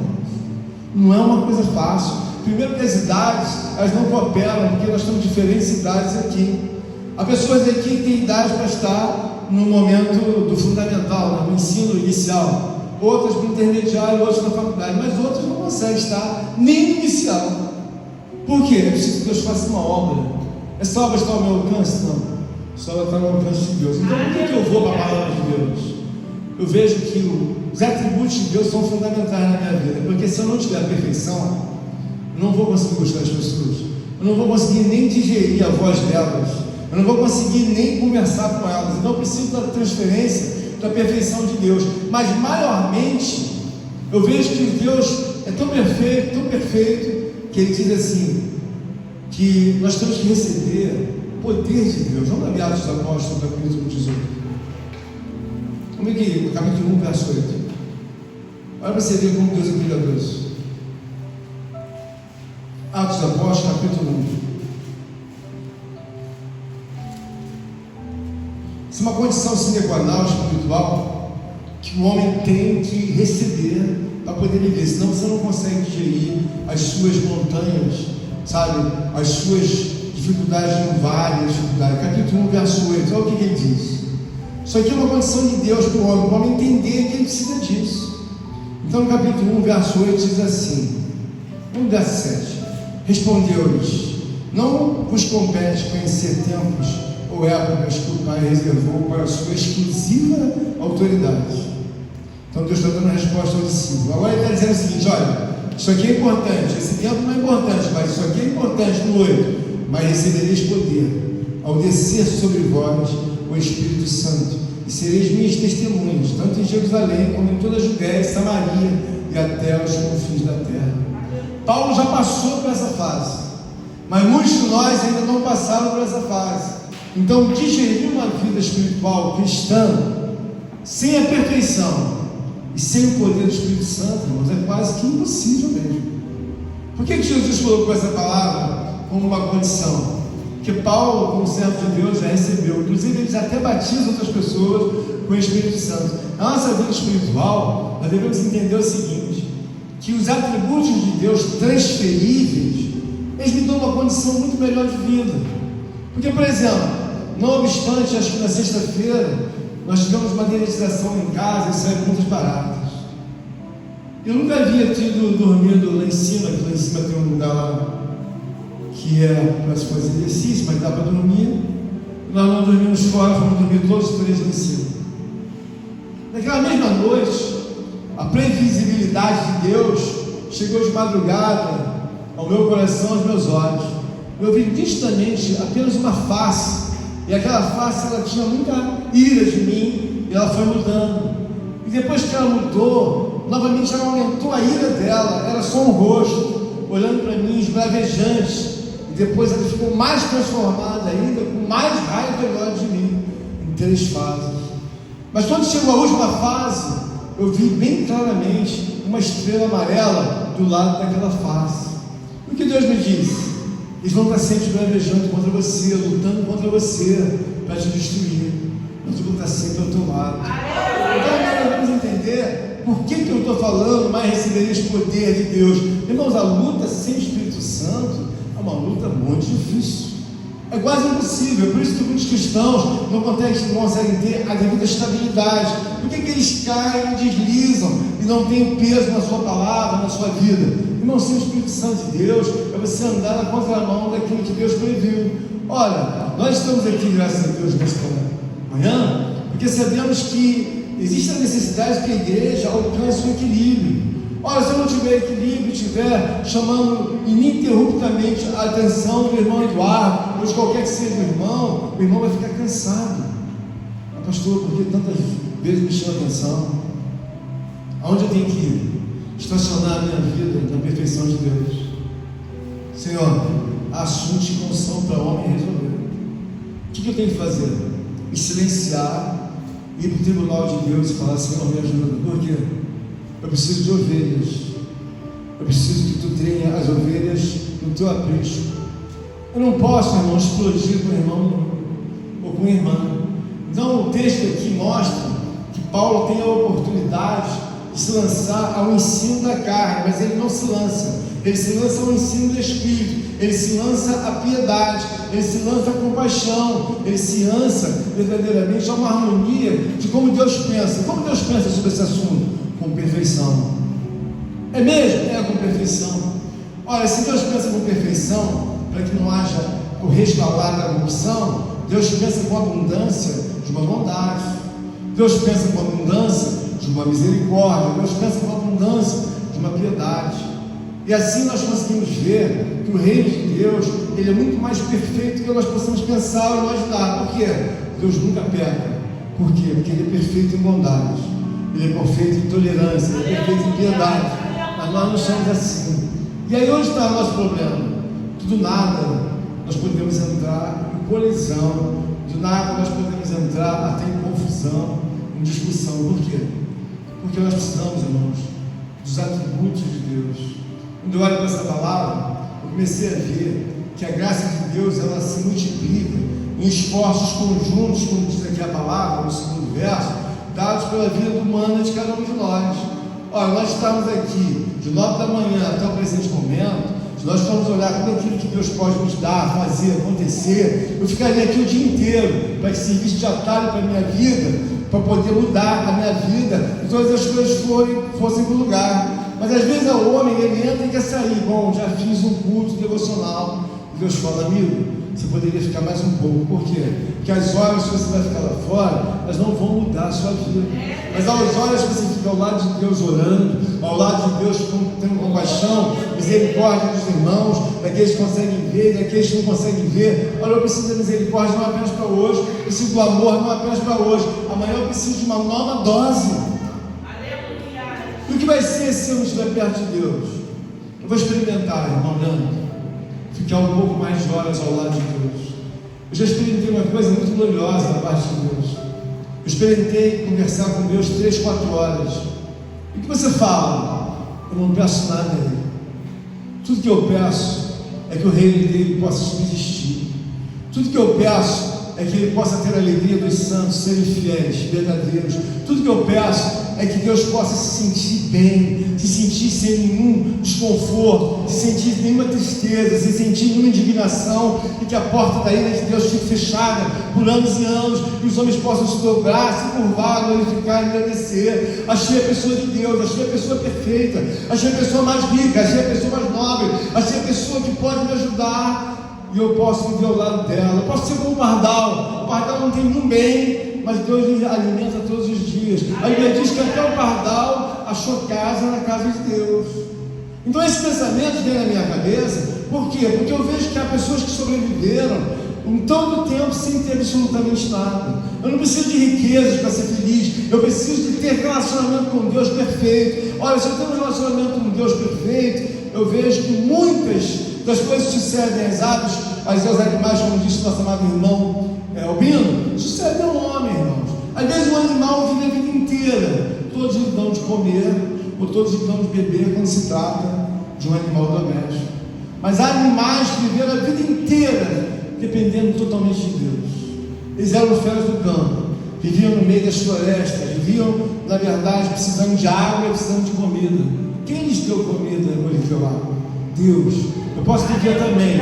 Não é uma coisa fácil. Primeiro que as idades, elas não cooperam, porque nós temos diferentes idades aqui. Há pessoas aqui que têm idade para estar no momento do fundamental, né, no ensino inicial, outras no intermediário, outras na faculdade, mas outras não conseguem estar nem no inicial. Por quê? É preciso que Deus faça uma obra. Essa obra está ao meu alcance? Não. Essa obra está ao alcance de Deus. Então, por que eu vou para a palavra de Deus? Eu vejo que os atributos de Deus são fundamentais na minha vida, porque se eu não tiver a perfeição, eu não vou conseguir gostar das pessoas, eu não vou conseguir nem digerir a voz delas, eu não vou conseguir nem conversar com elas. Então eu preciso da transferência da perfeição de Deus. Mas maiormente eu vejo que Deus é tão perfeito, que Ele diz assim, que nós temos que receber o poder de Deus. Vamos abrir Atos dos Apóstolos, capítulo 18. Vamos aqui, capítulo 1, verso 8. Olha para você ver como Deus é cuidadoso. Atos dos Apóstolos, capítulo 1. Isso é uma condição sine qua non espiritual que o homem tem que receber para poder viver, senão você não consegue digerir as suas montanhas, sabe? As suas dificuldades no vale, capítulo 1, verso 8. Olha o que ele diz. Isso aqui é uma condição de Deus para o homem entender que ele precisa disso. Então no capítulo 1, verso 8 diz assim, no verso 7, respondeu-lhes, não vos compete conhecer tempos ou épocas que o Pai reservou para a sua exclusiva autoridade. Então Deus está dando a resposta ao discípulo. Agora ele está dizendo o seguinte, olha, isso aqui é importante, esse tempo não é importante, mas isso aqui é importante no 8, mas recebereis poder ao descer sobre vós o Espírito Santo, e sereis minhas testemunhas, tanto em Jerusalém como em toda a Judéia, Samaria e até os confins da terra. Paulo já passou por essa fase, mas muitos de nós ainda não passaram por essa fase. Então, digerir uma vida espiritual cristã sem a perfeição e sem o poder do Espírito Santo, irmãos, é quase que impossível mesmo. Por que Jesus colocou essa palavra como uma condição? Porque Paulo, como servo de Deus, já recebeu. Inclusive, eles até batizam outras pessoas com o Espírito Santo. Na nossa vida espiritual, nós devemos entender o seguinte, que os atributos de Deus transferíveis, eles me dão uma condição muito melhor de vida. Porque, por exemplo, não obstante, acho que na sexta-feira nós tivemos uma dedetização em casa e saíram muitas baratas. Eu nunca havia tido dormido lá em cima, que lá em cima tem um lugar lá que é para se fazer exercício, mas dá para dormir. Nós não dormimos fora, fomos dormir todos os três lá em cima. Naquela mesma noite, a previsibilidade de Deus chegou de madrugada ao meu coração, aos meus olhos. Eu vi nitidamente apenas uma face, e aquela face ela tinha muita ira de mim, e ela foi mudando. E depois que ela mudou, novamente ela aumentou a ira dela, era só um rosto, olhando para mim, esbravejante. E depois ela ficou mais transformada ainda, com mais raiva e ódio de mim, em 3 fases. Mas quando chegou a última fase, eu vi bem claramente uma estrela amarela do lado daquela face. O que Deus me disse? Eles vão estar sempre bravejando contra você, lutando contra você, para te destruir. Mas eu vou estar sempre ao teu lado. Então nós vamos entender por que eu estou falando, mas recebereis poder de Deus. Irmãos, a luta sem Espírito Santo é uma luta muito difícil. É quase impossível. Por isso que muitos cristãos não conseguem ter a devida estabilidade. Por que eles caem e deslizam e não têm o peso na sua palavra, na sua vida? Irmão, sem o Espírito Santo de Deus, é você andar na contramão daquilo que Deus previu. Olha, nós estamos aqui, graças a Deus, nesta manhã, porque sabemos que existe a necessidade que a igreja alcance o equilíbrio. Olha, se eu não tiver equilíbrio, estiver chamando ininterruptamente a atenção do irmão Eduardo, ou de qualquer que seja o irmão vai ficar cansado. Mas, pastor, por que tantas vezes me chama a atenção? Aonde eu tenho que ir? Estacionar a minha vida na perfeição de Deus. Senhor, há assuntos que não são para homem resolver. O que eu tenho que fazer? Me silenciar, ir para o tribunal de Deus e falar: Senhor, me ajuda. Por quê? Eu preciso de ovelhas. Eu preciso que tu tenha as ovelhas no teu aprisco. Eu não posso, irmão, explodir com o irmão ou com a irmã. Então o texto aqui mostra que Paulo tem a oportunidade de se lançar ao ensino da carne, mas ele não se lança, ele se lança ao ensino do Espírito, ele se lança à piedade, ele se lança à compaixão, ele se lança verdadeiramente a uma harmonia de como Deus pensa. Como Deus pensa sobre esse assunto? Com perfeição. É mesmo? É com perfeição. Olha, se Deus pensa com perfeição, para que não haja o resvalar da corrupção, Deus pensa com abundância de uma bondade, Deus pensa com abundância de uma misericórdia, Deus pensa com abundância de uma piedade. E assim nós conseguimos ver que o reino de Deus, ele é muito mais perfeito do que nós possamos pensar ou imaginar. Por quê? Deus nunca peca. Por quê? Porque ele é perfeito em bondade, ele é perfeito em tolerância, ele é perfeito em piedade. Mas nós não somos assim. E aí onde está o nosso problema? Que do nada nós podemos entrar em colisão, do nada nós podemos entrar até em confusão, em discussão. Por quê? Porque nós precisamos, irmãos, dos atributos de Deus. Quando eu olho para essa palavra, eu comecei a ver que a graça de Deus, ela se multiplica em esforços conjuntos, como diz aqui a palavra, no segundo verso, dados pela vida humana de cada um de nós. Olha, nós estamos aqui de 9 da manhã até o presente momento. Se nós formos olhar tudo aquilo que Deus pode nos dar, fazer, acontecer, eu ficaria aqui o dia inteiro para que servisse de atalho para a minha vida, para poder mudar a minha vida e todas as coisas fossem para o lugar. Mas às vezes o homem, ele entra e quer sair. Bom, já fiz um culto devocional. E Deus fala, amigo, você poderia ficar mais um pouco. Por quê? Porque as horas que você vai ficar lá fora, elas não vão mudar a sua vida. Mas as horas que você fica ao lado de Deus orando, ao lado de Deus tendo compaixão, misericórdia dos irmãos, daqueles que conseguem ver, daqueles que não conseguem ver. Olha, eu preciso da misericórdia não apenas para hoje, eu preciso do amor não apenas para hoje. Amanhã eu preciso de uma nova dose. E o que vai ser se eu não estiver perto de Deus? Eu vou experimentar, irmão Nando, ficar um pouco mais de horas ao lado de Deus. Eu já experimentei uma coisa muito gloriosa da parte de Deus. Eu experimentei conversar com Deus 3, 4 horas. E o que você fala? Eu não peço nada a Ele. Tudo que eu peço é que o reino dele possa subsistir. Tudo que eu peço é que Ele possa ter a alegria dos santos, serem fiéis, verdadeiros. Tudo que eu peço é que Deus possa se sentir bem, se sentir sem nenhum desconforto, se sentir sem nenhuma tristeza, se sentir nenhuma indignação, e que a porta da ira de Deus fique fechada por anos e anos, e os homens possam se dobrar, se curvar, glorificar e agradecer. Achei a pessoa de Deus, achei a pessoa perfeita, achei a pessoa mais rica, achei a pessoa mais nobre, achei a pessoa que pode me ajudar. E eu posso viver ao lado dela. Eu posso ser como o pardal. O pardal não tem nenhum bem, mas Deus lhe alimenta todos os dias. A Bíblia diz que até o pardal achou casa na casa de Deus. Então esse pensamento vem na minha cabeça. Por quê? Porque eu vejo que há pessoas que sobreviveram em todo o tempo sem ter absolutamente nada. Eu não preciso de riquezas para ser feliz. Eu preciso de ter relacionamento com Deus perfeito. Olha, se eu tenho um relacionamento com Deus perfeito, eu vejo que muitas das coisas que sucedem aos animais, como disse nosso amado irmão Albino, sucedem ao homem, irmãos. Às vezes um animal vive a vida inteira, todos lhe dão de comer, ou todos lhe dão de beber, quando se trata de um animal doméstico. Mas há animais que viveram a vida inteira dependendo totalmente de Deus. Eles eram feras do campo, viviam no meio das florestas, viviam, na verdade, precisando de água e precisando de comida. Quem lhes deu comida e lhes deu água? Deus. Eu posso viver também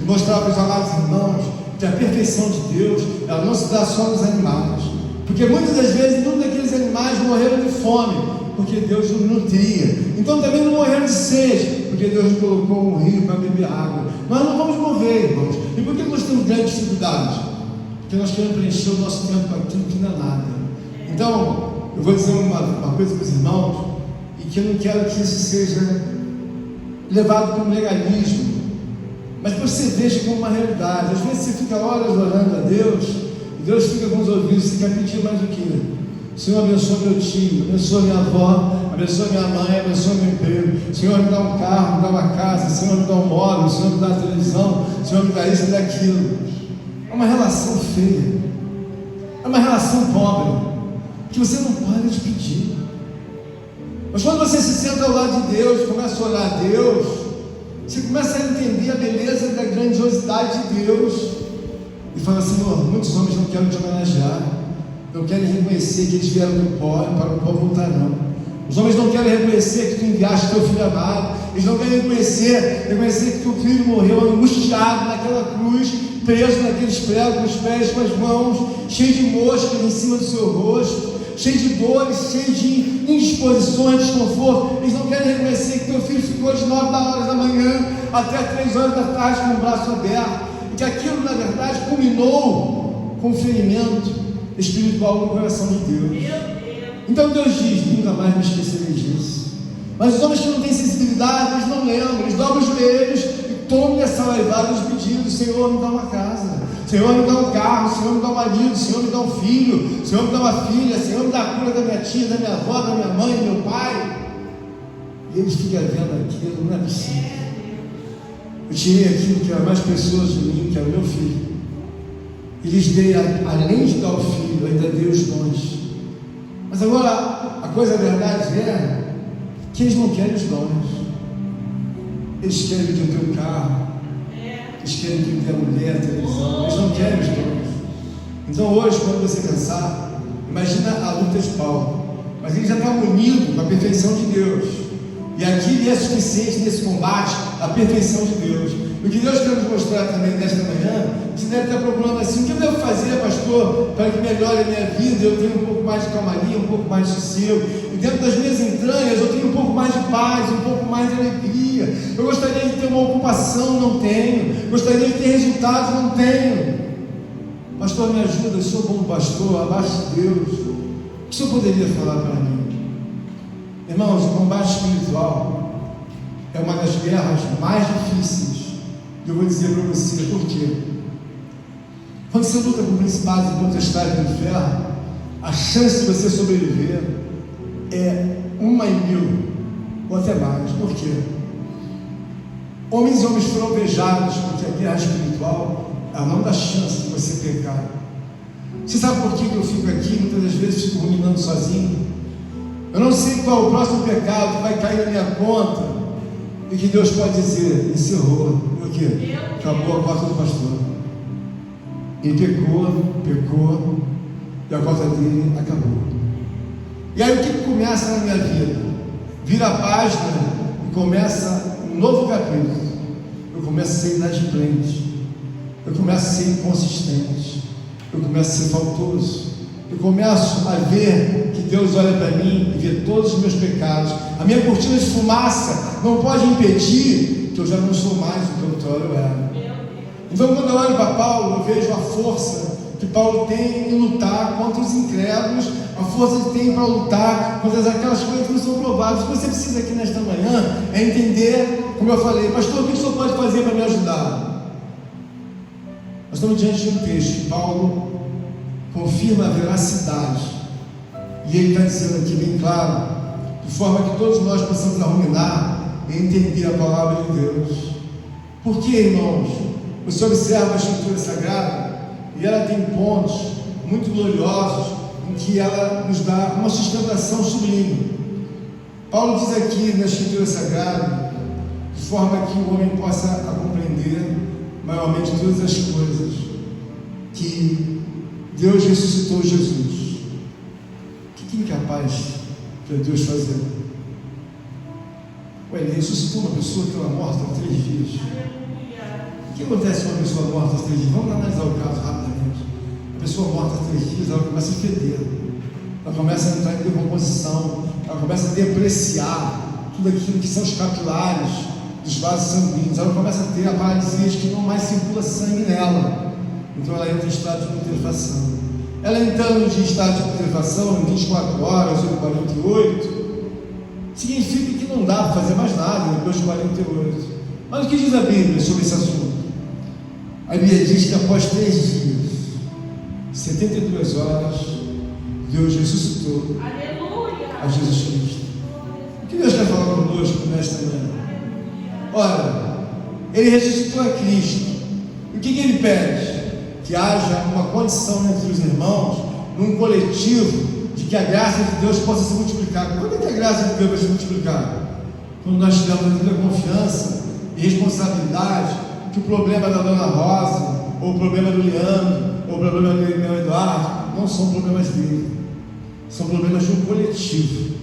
e mostrar para os amados irmãos que a perfeição de Deus, ela não se dá só nos animais, porque muitas das vezes muitos daqueles animais morreram de fome, porque Deus os nutria. Então também não morreram de sede, porque Deus nos colocou um rio para beber água. Nós não vamos morrer, irmãos. E por que nós temos grandes dificuldades? Porque nós queremos preencher o nosso tempo com aquilo que não é nada. Então, eu vou dizer uma coisa para os irmãos, e que eu não quero que isso seja levado como legalismo, mas que você veja como uma realidade. Às vezes você fica horas orando a Deus, e Deus fica com os ouvidos, você quer pedir mais do que? Senhor, abençoa meu tio, abençoa minha avó, abençoa minha mãe, abençoa meu emprego. Senhor, me dá um carro, me dá uma casa. Senhor, me dá um móvel. Senhor, me dá uma televisão. Senhor, me dá isso e daquilo. É uma relação feia, é uma relação pobre, que você não para de pedir. Mas quando você se senta ao lado de Deus, começa a olhar a Deus, você começa a entender a beleza da grandiosidade de Deus, e fala, Senhor, muitos homens não querem te homenagear, não querem reconhecer que eles vieram do pó e para o pó voltarão. Os homens não querem reconhecer que tu enviaste teu filho amado, Eles não querem reconhecer que teu filho morreu angustiado naquela cruz, preso naqueles pregos nos pés, com as mãos, cheio de moscas em cima do seu rosto, cheio de dores, cheio de indisposições, desconforto. Eles não querem reconhecer que teu filho ficou de 9 horas da manhã até 3 horas da tarde com o braço aberto, e que aquilo na verdade culminou com o ferimento espiritual no coração de Deus. Então Deus diz: nunca mais me esquecerei disso. Mas os homens que não têm sensibilidade, eles não lembram, eles dobram os joelhos e tomam essa laivada dos pedidos: Senhor, me dá uma casa, Senhor, me dá um carro, Senhor, me dá um marido, Senhor, me dá um filho, Senhor, me dá uma filha, Senhor, me dá a cura da minha tia, da minha avó, da minha mãe, do meu pai. E eles ficam vendo aquilo, não é possível. Eu tirei aquilo que era mais precioso de mim, que era o meu filho, e lhes dei, além de dar o filho, ainda dei os dons. Mas agora, a coisa, a verdade é que eles não querem os dons. Eles querem que eu tenha um carro, eles querem que eu tenha mulher, televisão, eles não querem os dons. Então hoje, quando você pensar, imagina a luta de Paulo, mas ele já está unido com a perfeição de Deus. E aqui ele é suficiente nesse combate, a perfeição de Deus. O que Deus quer nos mostrar também nesta manhã, você deve estar procurando assim: o que eu devo fazer, pastor, para que melhore a minha vida, eu tenha um pouco mais de calmaria, um pouco mais de sossego, e dentro das minhas entranhas eu tenho um pouco mais de paz, um pouco mais de alegria. Eu gostaria de ter uma ocupação, não tenho. Gostaria de ter resultados, não tenho. Pastor, me ajuda, eu sou como pastor, abaixo de Deus. O que o senhor poderia falar para mim? Irmãos, o combate espiritual é uma das guerras mais difíceis. E eu vou dizer para você por quê. Quando você luta com principados e potestades do inferno, a chance de você sobreviver é 1 em 1000, ou até mais. Por quê? Homens e homens foram alvejados, porque a guerra espiritual, ela não dá chance de você pecar. Você sabe por que eu fico aqui, muitas das vezes fico ruminando sozinho? Eu não sei qual é o próximo pecado que vai cair na minha conta e que Deus pode dizer: encerrou. O quê? Acabou a cota do pastor. Ele pecou, e a cota dele acabou. E aí o que começa na minha vida? Vira a página e começa um novo capítulo. Eu começo a ser inadimplente, eu começo a ser inconsistente, eu começo a ser faltoso. Eu começo a ver que Deus olha para mim e vê todos os meus pecados. A minha cortina de fumaça não pode impedir que eu já não sou mais o que outrora eu era. Então, quando eu olho para Paulo, eu vejo a força que Paulo tem em lutar contra os incrédulos, a força que tem para lutar contra aquelas coisas que não são prováveis. O que você precisa aqui nesta manhã é entender, como eu falei: pastor, o que o senhor pode fazer para me ajudar? Nós estamos diante de um texto que Paulo confirma a veracidade, e ele está dizendo aqui bem claro, de forma que todos nós possamos ruminar e entender a palavra de Deus. Porque, irmãos, você observa a Escritura Sagrada e ela tem pontos muito gloriosos em que ela nos dá uma sustentação sublime. Paulo diz aqui na Escritura Sagrada, de forma que o homem possa compreender maiormente todas as coisas, que Deus ressuscitou Jesus. O que é incapaz para Deus fazer? Ué, ele ressuscitou uma pessoa que estava morta há 3 dias. O que acontece com uma pessoa morta há 3 dias? Vamos analisar o caso rapidamente. A pessoa morta há 3 dias, ela começa a feder, ela começa a entrar em decomposição, ela começa a depreciar tudo aquilo que são os capilares dos vasos sanguíneos, ela começa a ter a paralisia de que não mais circula sangue nela. Então ela entra em estado de putrefação. Ela entrando em estado de putrefação em 24 horas ou 48, significa que não dá para fazer mais nada depois de 48. Mas o que diz a Bíblia sobre esse assunto? A Bíblia diz que após 3 dias, 72 horas, Deus ressuscitou a Jesus Cristo. O que Deus quer falar conosco nesta manhã? Ora, Ele ressuscitou a Cristo. E o que Ele pede? Que haja uma condição entre os irmãos, num coletivo, de que a graça de Deus possa ser multiplicada. Quando é que a graça de Deus vai ser multiplicada? Quando nós tivermos a confiança e responsabilidade que o problema da Dona Rosa, ou o problema do Leandro, ou o problema do meu Eduardo, não são problemas dele, são problemas de um coletivo.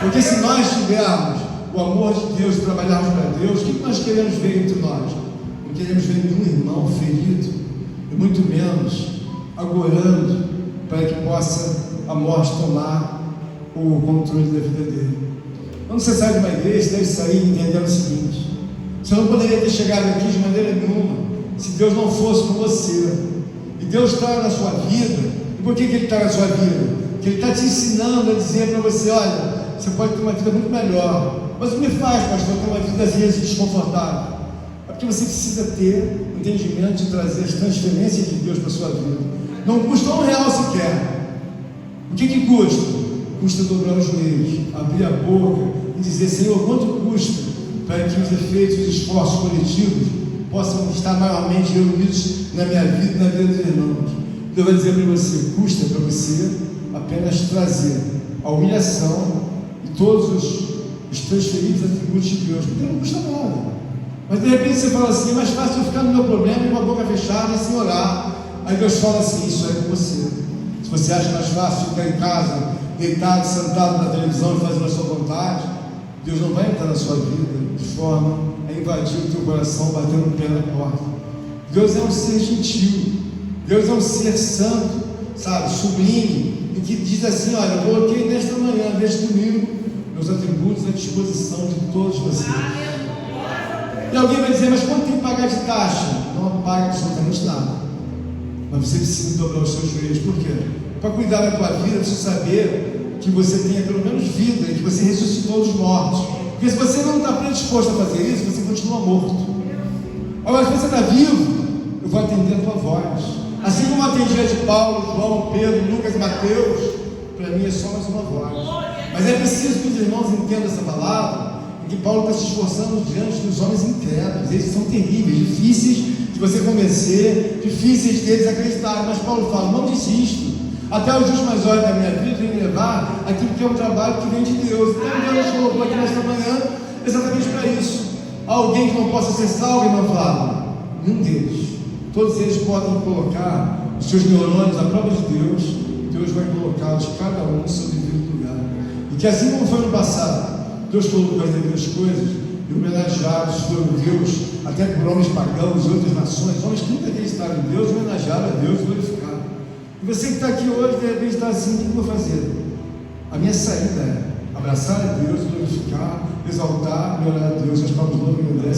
Porque se nós tivermos o amor de Deus, trabalharmos para Deus, o que nós queremos ver entre nós? Não queremos ver nenhum irmão ferido, e muito menos agorando para que possa a morte tomar o controle da vida dele. Quando você sai de uma igreja, deve sair entendendo o seguinte: você não poderia ter chegado aqui de maneira nenhuma se Deus não fosse com você. E Deus está na sua vida. E por que Ele está na sua vida? Porque Ele está te ensinando a dizer para você: olha, você pode ter uma vida muito melhor. Mas o que me faz, pastor, ter uma vida às vezes desconfortável? É porque você precisa ter entendimento de trazer as transferências de Deus para a sua vida. Não custa R$1 sequer. O que custa? Custa dobrar os joelhos, abrir a boca e dizer: Senhor, quanto custa para que os efeitos e os esforços coletivos possam estar maiormente reunidos na minha vida e na vida dos irmãos? Deus vai dizer para você: custa para você apenas trazer a humilhação e todos os transferidos atributos de Deus, porque não custa nada. Mas de repente você fala assim: é mais fácil eu ficar no meu problema com a boca fechada e sem orar. Aí Deus fala assim: isso é com você. Se você acha mais fácil ficar em casa, deitado, sentado na televisão e fazendo a sua vontade, Deus não vai entrar na sua vida de forma a invadir o teu coração, batendo o pé na porta. Deus é um ser gentil, Deus é um ser santo, sabe, sublime, e que diz assim: olha, eu coloquei nesta manhã, neste domingo, meus atributos à disposição de todos vocês. E alguém vai dizer: mas quanto tem que pagar de taxa? Não paga absolutamente nada. Mas você precisa dobrar os seus joelhos. Por quê? Para cuidar da tua vida, precisa saber que você tenha pelo menos vida e que você ressuscitou dos mortos. Porque se você não está predisposto a fazer isso, você continua morto. Agora, se você está vivo, eu vou atender a tua voz. Assim como eu atendia de Paulo, João, Pedro, Lucas e Mateus, para mim é só mais uma voz. Mas é preciso que os irmãos entendam essa palavra, e que Paulo está se esforçando diante dos homens incrédulos. Eles são terríveis, difíceis de você convencer, difíceis deles acreditarem. Mas Paulo fala: não desisto, até as últimas horas da minha vida, vem me levar aquilo que é um trabalho que vem de Deus. Então Deus nos colocou aqui nesta manhã exatamente para isso. Alguém que não possa ser salvo, irmão Flávio? Nenhum deles. Todos eles podem colocar os seus neurônios à prova de Deus. Deus vai colocá-los, cada um, no seu devido lugar. E que assim como foi no passado, Deus colocou as devidas coisas, e homenageados foram Deus, até por homens pagãos e outras nações, homens que nunca acreditaram em Deus, homenagearam a Deus, glorificaram. E você que está aqui hoje, de repente está assim: o que eu vou fazer? A minha saída é abraçar a Deus, glorificar, exaltar, melhorar a Deus. As palmas do nome de Deus.